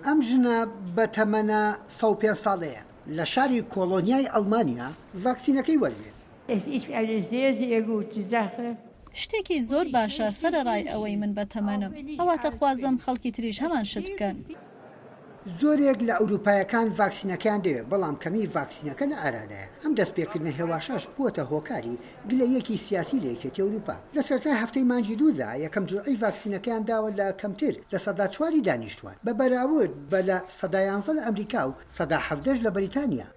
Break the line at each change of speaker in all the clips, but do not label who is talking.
ئەم ژنە بە تەمەنە 105 ساڵەیە لە شاری کۆلۆنیای ئەڵمانیا ڤاکسینەکەی وەرگرت.
شتێکی زۆر باشە سەرەڕای ئەوەی من بە تەمەنم، ئەواتە خوازم خەڵکی تریش هەمان شت بکەن.
زۆرێک لە ئەوروپایەکان ڤاکسینەکەیان دەوێت بەڵام کەمی ڤاکسینەکە لە ئارادایە. ئەم دەستپێکردنە هێواشەش بووەتە هۆکاری گلەیەکی سیاسی لە یەکێتی ئەوروپا. لە سەرەتای هەفتەی مانگی دوودا یەکەم جورعەی ڤاکسینەکەیان داوە لە کەمتر لە سەدا 4 دانیشتوان بە بەراورد بە لە سەدا 11 لە ئەمریکا و سەدا 17 لە بەریتانیا.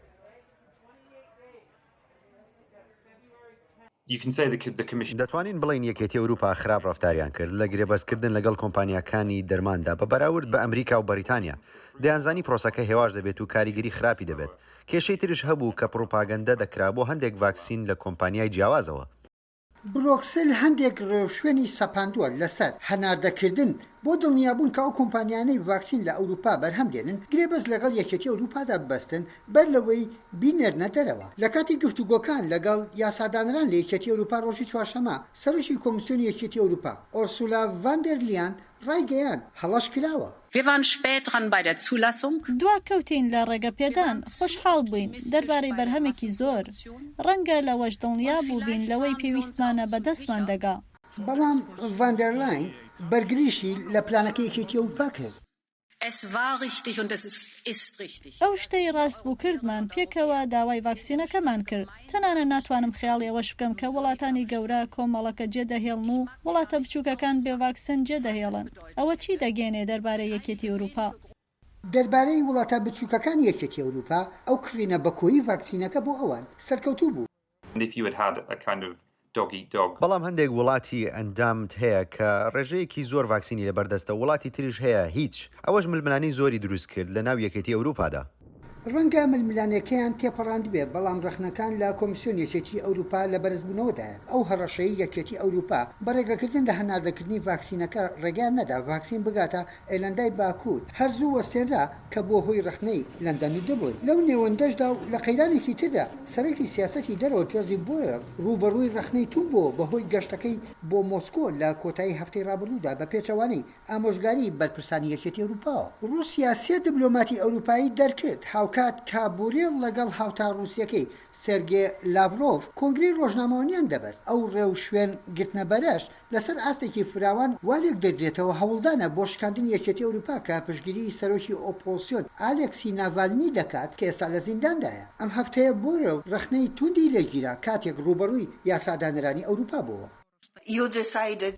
دەتوانین بڵین یەکێتی ئەوروپا خراپ ڕەفتاریان کرد لە گرێبەستکردن لەگەڵ کۆمپانیاکانی دەرماندا بە بەراورد بە ئەمریکا و بەریتانیا. دەیانزانی پرۆسەکە هێواش دەبێت و کاریگەری خراپی دەبێت. کێشەی تریش هەبوو کە پڕۆپاگەندە دەکرا بۆ هەندێک ڤاکسین لە کۆمپانیای جیاوازەوە.
بروکسل هەندێک ڕێوشوێنی سەپاندووە لەسەر هەناردەکردن بۆ دڵنیابوون کە ئەو کۆمپانیانەی ڤاکسین لە ئەوروپا بەرهەم دێنن گرێبەست لەگەڵ یەکێتی ئەوروپادا ببەستن بەر لەوەی بینێرنە دەرەوە. لە کاتی گفتوگۆکان لەگەڵ یاسادانران لە یەکێتی ئەوروپا ڕۆژی چوارشەمە سەرۆکی کۆمیسیۆنی یەکێتی ئەوروپا ئۆرسولا ڤاندەرلیان ڕایگەیان هەڵەش کراوە.
دوا کەوتین لە ڕێگەپێدان خۆشحاڵ بووین دەربارەی بەرهەمێکی زۆر ڕەنگە لەوەش دڵنیا بوو بین لەوەی پێویستمانە بەدەستمان دەگا.
بەڵام ڤاندەرلاین بەرگریشی لە پلانەکەی یەکێتی ئەوروپا کرد.
ئەو شتەی ڕاست بوو کردمان پێکەوە داوای ڤاکسینەکەمان کرد. تەنانە ناتوانم خەیاڵی ئەوەش بکەم کە وڵاتانی گەورە کۆمەڵەکە جێدەهێڵن و وڵاتە بچووکەکان بێ ڤاکسین جێدەهێڵن. ئەوە چی دەگەێنێ دەربارەی یەکێتی ئەوروپا؟
دەربارەی وڵاتە بچووکەکان یەکێتی ئەوروپا ئەو کڕینە بەکۆیی ڤاکسینەکە بۆ ئەوان سەرکەوتوو بوو.
بەڵام هەندێک وڵاتی ئەندامت هەیە کە ڕێژەیەکی زۆر ڤاکسینی لە بەردەستە وڵاتی تریش هەیە هیچ. ئەوەش ململانی زۆری دروست کرد لە ناو یەکێتی ئەوروپادا.
ڕەنگە ململانەکەیان تێپەڕاند بێت بەڵام ڕەخنەکان لە کۆمیسیۆن یەکێتی ئەوروپا لە بەرزبوونەوەدایە. ئەو هەڕەشەی یەکێتی ئەوروپا بەڕێگەکردن لە هەناردەکردنی ڤاکسینەکە ڕێگەیان نەدا ڤاکسین بگاتە ئێلەندای باکوور هەرزوو وەستێنرا کە بۆ هۆی ڕەخنەی لەندەن و دەبڵن. لەو نێوەندەشدا و لە قەیرانێکی تردا سەرۆکی سیاسەتی دەرەوە جۆزی بۆرێل ڕوبەڕووی ڕەخنەی توم بۆ بەهۆی گەشتەکەی بۆ مۆسکۆ لە کۆتایی هەفتەی ڕابردوودا بە پێچەوانەی ئامۆژگاری بەرپرسانی یەکێتی ئەوروپاوە. رووسیا سێ دیبلۆماتی ئەوروپایی دەرکرد هاوکات کابوریل لەگەڵ هاوتا رووسیەکەی سێرگێ لاڤرۆڤ کۆنگرەی ڕۆژنامەوانیان دەبەست. ئەو ڕێو شوێن گرتنە بەرەش لەسەر ئاستێکی فراوان والێک دەدرێتەوە هەوڵدانە بۆ شکاندنی یەکێتی ئەوروپا کە پشتگیری سەرۆکی ئۆپۆزسیۆن ئالێکسی ناڤالنی دەکات کە ئێستا لە زینداندایە. ئەم هەفتەیە بۆرە ڕەخنەی توندی لێگیرا کاتێک ڕوبەڕووی یاسادانەرانی ئەوروپا بووە.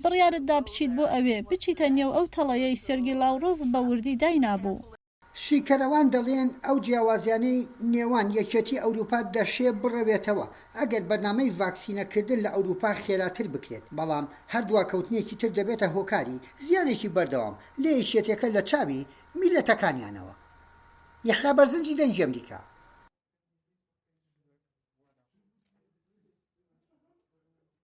بڕیارتدا بچیت بۆ ئەوێ بچیتە نێو ئەو تەڵەیەی سێرگی لاڤرۆڤ بە وردی داینابوو.
شیکەرەوان دەڵێن ئەو جیاوازیانەی نێوان یەکێتی ئەوروپا دەشێ بڕەوێتەوە ئەگەر بەرنامەی ڤاکسینەکردن لە ئەوروپا خێراتر بکرێت. بەڵام هەردووە کەوتنێکی تر دەبێتە هۆکاری زیانێکی بەردەوام لە یەکێتیەکە لە چاوی میلەتەکانیانەوە. یەحیا بەرزنجی دەنگی ئەمریکا.